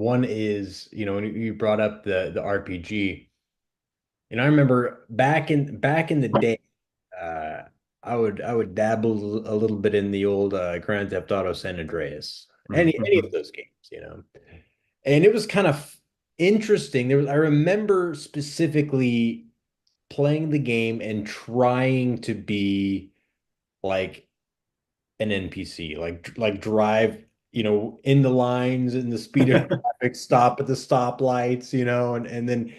One is, when you brought up the RPG, I remember back in the day, uh, I would dabble a little bit in the old Grand Theft Auto San Andreas, any of Mhm. those games. And it was kind of interesting. I remember specifically playing the game and trying to be like an NPC, like drive, in the lines and the speed of traffic, stop at the stoplights, and then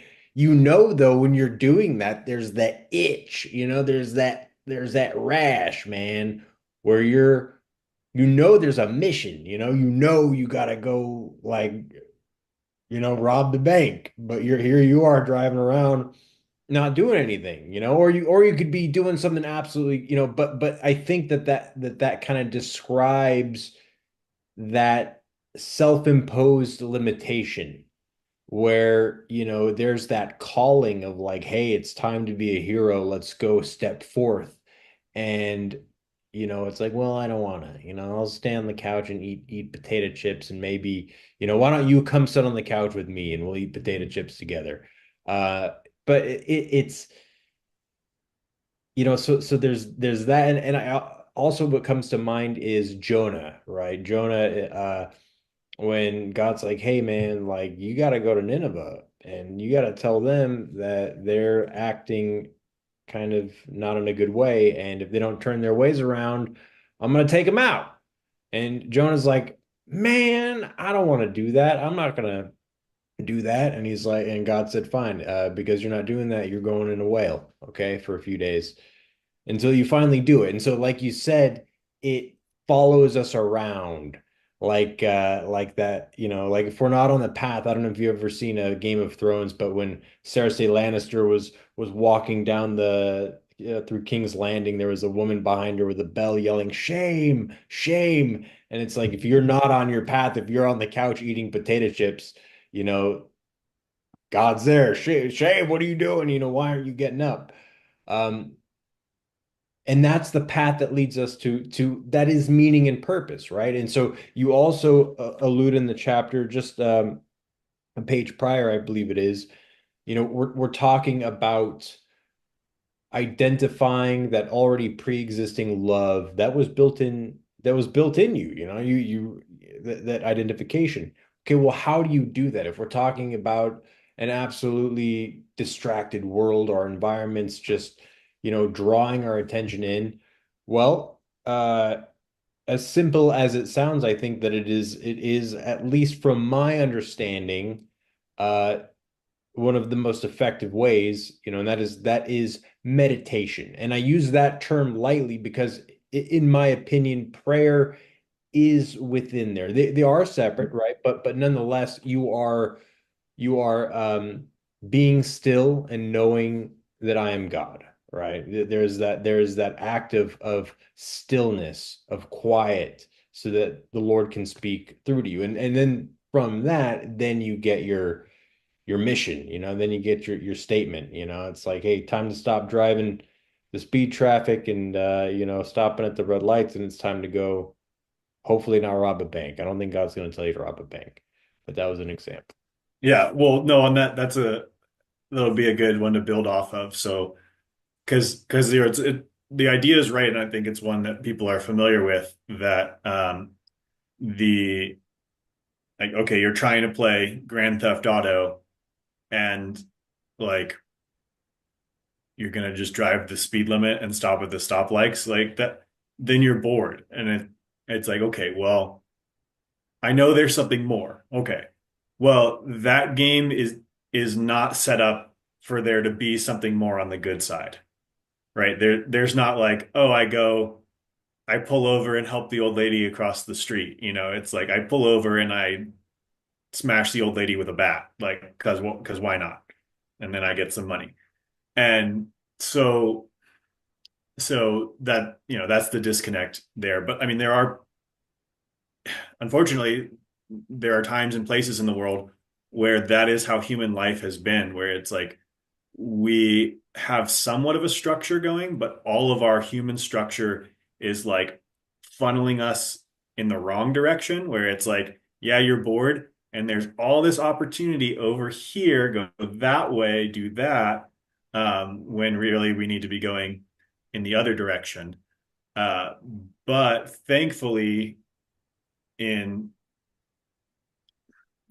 though when you're doing that, there's that itch, there's that rash, man, where there's a mission, you gotta go like, rob the bank, but you are driving around not doing anything, or you could be doing something absolutely, but I think that kind of describes that self-imposed limitation where, there's that calling of like, hey, it's time to be a hero, let's go step forth. And it's like, well, I don't want to, I'll stay on the couch and eat potato chips, and maybe, why don't you come sit on the couch with me and we'll eat potato chips together. uh but it's so there's that, and I also, what comes to mind is Jonah, right? Jonah, when God's like, hey man, like you got to go to Nineveh and you got to tell them that they're acting kind of not in a good way, and if they don't turn their ways around, I'm gonna take them out. And Jonah's like, man, I don't want to do that. I'm not gonna do that. And he's like, and God said, fine, because you're not doing that, you're going in a whale, okay, for a few days until you finally do it. And so, like you said, it follows us around like that, like if we're not on the path. I don't know if you've ever seen a Game of Thrones, but when Cersei Lannister was walking down the through King's Landing, there was a woman behind her with a bell yelling, shame, shame. And it's like, if you're not on your path, if you're on the couch eating potato chips, you know, God's there. Shame, shame, what are you doing? Why aren't you getting up? Um, and that's the path that leads us to that is meaning and purpose, right? And so you also allude in the chapter, just a page prior, I believe it is, we're talking about identifying that already pre-existing love that was built in you, that identification. Okay, well, how do you do that if we're talking about an absolutely distracted world or environments just, drawing our attention in? Well, as simple as it sounds, I think that it is, at least from my understanding, uh one of the most effective ways, and that is meditation. And I use that term lightly because in my opinion, prayer is within there. They are separate, right? But nonetheless, you are being still and knowing that I am God, right? There's that act of stillness, of quiet, so that the Lord can speak through to you. And then from that, then you get your mission, then you get your statement, it's like, hey, time to stop driving the speed traffic and stopping at the red lights, and it's time to go, hopefully not rob a bank. I don't think God's going to tell you to rob a bank, but that was an example. Yeah, well, no, on that'll be a good one to build off of. So, because the idea is right, and I think it's one that people are familiar with. That the like, okay, you're trying to play Grand Theft Auto, and like you're gonna just drive the speed limit and stop at the stoplights like that. Then you're bored, and it's like, okay, well, I know there's something more. Okay, well, that game is not set up for there to be something more on the good side, right? There's not like, oh, I pull over and help the old lady across the street. It's like I pull over and I smash the old lady with a bat, like because why not? And then I get some money. And so that that's the disconnect there. But I mean, unfortunately, there are times and places in the world where that is how human life has been, where it's like we have somewhat of a structure going, but all of our human structure is like funneling us in the wrong direction, where it's like, yeah, you're bored. and there's all this opportunity over here, go that way, do that, when really we need to be going in the other direction. Uh, but thankfully, in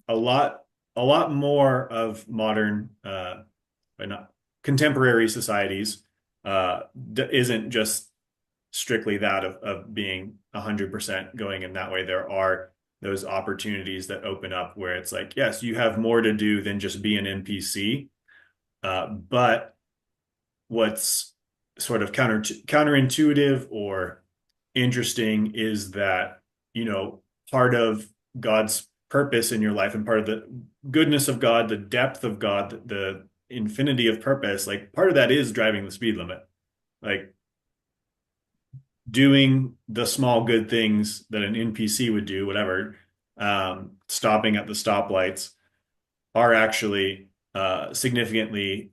a lot, a lot more of modern, but not contemporary societies, isn't just strictly that of being 100% going in that way. There are those opportunities that open up where it's like, yes, you have more to do than just be an NPC. But what's sort of counterintuitive or interesting is that, you know, part of God's purpose in your life and part of the goodness of God, the depth of God, the infinity of purpose, like part of that is driving the speed limit. Like doing the small good things that an NPC would do, whatever, stopping at the stoplights are actually significantly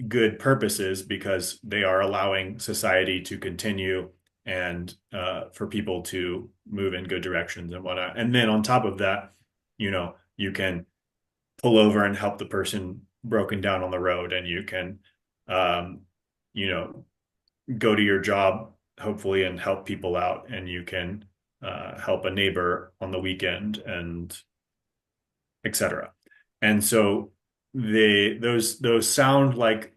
good purposes because they are allowing society to continue and for people to move in good directions and whatnot. And then on top of that, you know, you can pull over and help the person broken down on the road, and you can, um, you know, go to your job hopefully and help people out, and you can help a neighbor on the weekend and etc. And so those sound like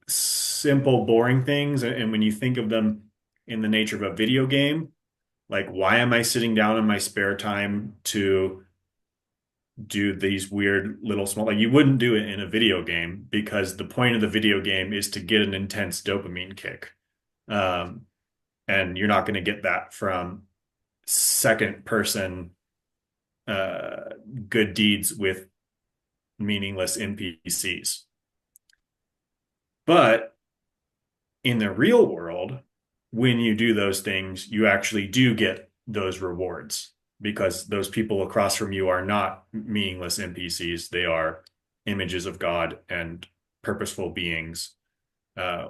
simple, boring things. And when you think of them in the nature of a video game, like why am I sitting down in my spare time to do these weird little small, like you wouldn't do it in a video game because the point of the video game is to get an intense dopamine kick. Um, and you're not going to get that from second person uh, good deeds with meaningless NPCs. But in the real world, when you do those things, you actually do get those rewards because those people across from you are not meaningless NPCs. They are images of God and purposeful beings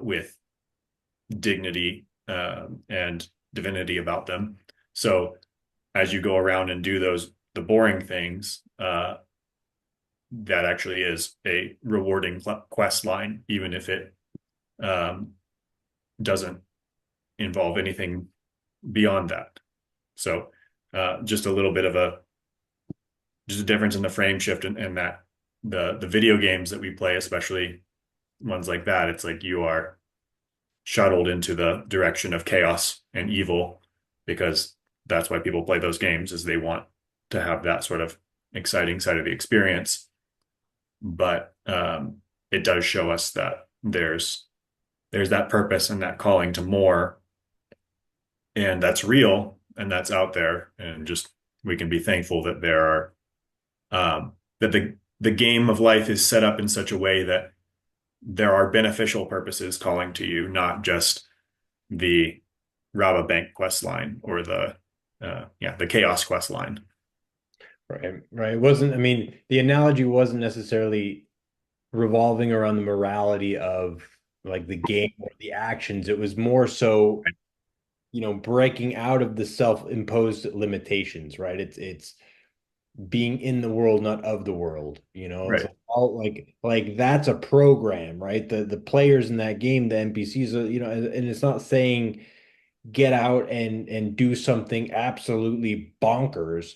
with dignity and divinity about them. So as you go around and do the boring things, that actually is a rewarding quest line, even if it um, doesn't involve anything beyond that. So just a little bit of just a difference in the frame shift and that the video games that we play, especially ones like that, it's like you are shuttled into the direction of chaos and evil because that's why people play those games is they want to have that sort of exciting side of the experience. But it does show us that there's that purpose and that calling to more, and that's real and that's out there, and just we can be thankful that there are that the game of life is set up in such a way that there are beneficial purposes calling to you, not just the rob a bank quest line or the chaos quest line. Right, right. It wasn't, I mean, the analogy wasn't necessarily revolving around the morality of like the game or the actions. It was more so, breaking out of the self-imposed limitations, right? It's being in the world, not of the world. It's Right. like all like that's a program, right? The players in that game, the NPCs, and it's not saying get out and do something absolutely bonkers.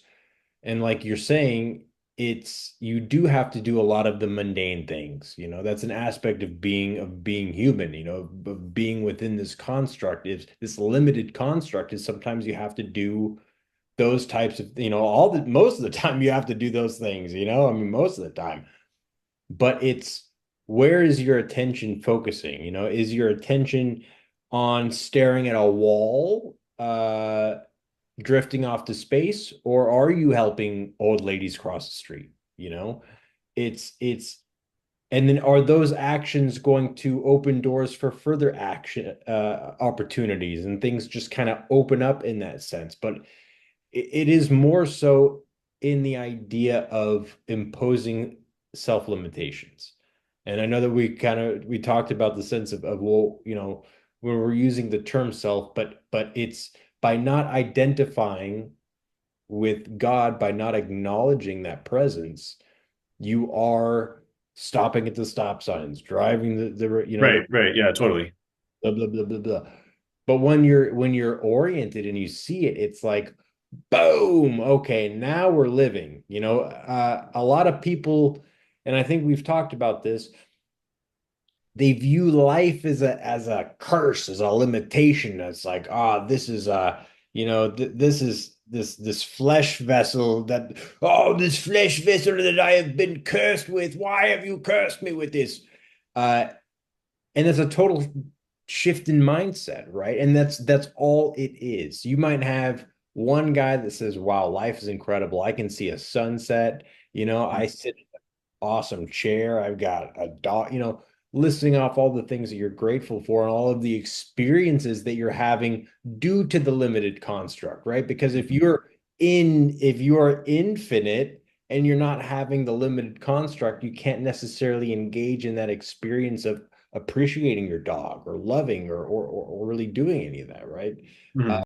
And like you're saying, it's you do have to do a lot of the mundane things. That's an aspect of being human, of being within this construct. Is this limited construct is sometimes you have to do those types of, most of the time you have to do those things, I mean, most of the time. But it's where is your attention focusing? Is your attention on staring at a wall, drifting off to space, or are you helping old ladies cross the street? It's and then are those actions going to open doors for further action opportunities, and things just kind of open up in that sense. But it is more so in the idea of imposing self limitations. And I know that we talked about the sense of well, when we're using the term self, but it's by not identifying with God by not acknowledging that presence, you are stopping at the stop signs, driving the Right, right. Yeah, totally. blah blah blah blah blah. But when you're oriented and you see it, it's like boom, okay, now we're living. A lot of people, and I think we've talked about this, they view life as a curse, as a limitation. It's like, this is this is this flesh vessel that, this flesh vessel that I have been cursed with. Why have you cursed me with this? Uh, and it's a total shift in mindset, right? And that's all it is. You might have one guy that says, wow, life is incredible. I can see a sunset. I sit in an awesome chair. I've got a dog, listing off all the things that you're grateful for and all of the experiences that you're having due to the limited construct, right? Because if you are infinite and you're not having the limited construct, you can't necessarily engage in that experience of appreciating your dog or loving or really doing any of that, right? Mhm.